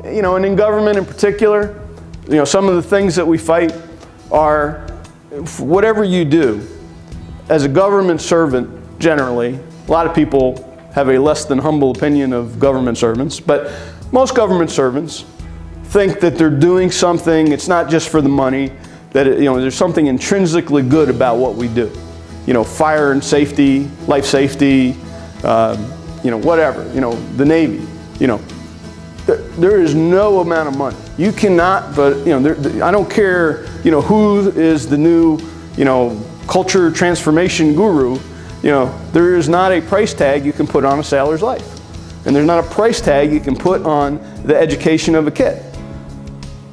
and in government in particular, some of the things that we fight are, whatever you do, as a government servant, generally, a lot of people have a less than humble opinion of government servants, but most government servants think that they're doing something, it's not just for the money, that there's something intrinsically good about what we do. Fire and safety, life safety, whatever, the Navy, there is no amount of money. You cannot, but I don't care, who is the new, culture transformation guru, there is not a price tag you can put on a sailor's life. And there's not a price tag you can put on the education of a kid.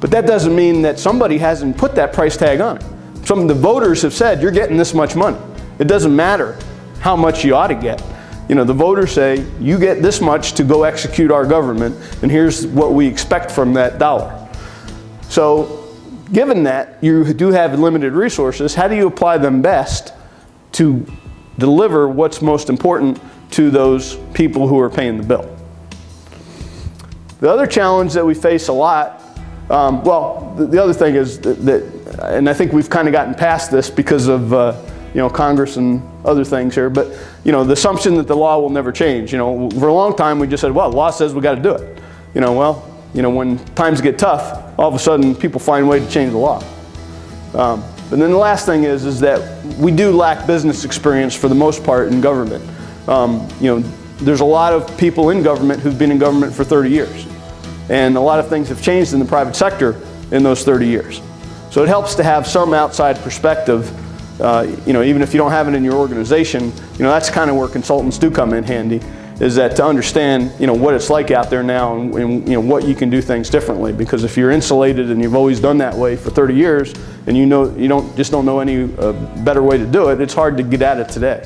But that doesn't mean that somebody hasn't put that price tag on it. Some of the voters have said, you're getting this much money. It doesn't matter how much you ought to get. The voters say, you get this much to go execute our government, and here's what we expect from that dollar. So, given that you do have limited resources, how do you apply them best to deliver what's most important to those people who are paying the bill? The other challenge that we face a lot, the other thing is that, and I think we've kind of gotten past this because of Congress and other things here, but the assumption that the law will never change. For a long time we just said, well, the law says we got to do it. When times get tough, all of a sudden people find a way to change the law. And then the last thing is that we do lack business experience for the most part in government. There's a lot of people in government who've been in government for 30 years. And a lot of things have changed in the private sector in those 30 years. So it helps to have some outside perspective, even if you don't have it in your organization. That's kind of where consultants do come in handy, is that to understand what it's like out there now and what you can do things differently. Because if you're insulated and you've always done that way for 30 years and you don't know any better way to do it, it's hard to get at it today.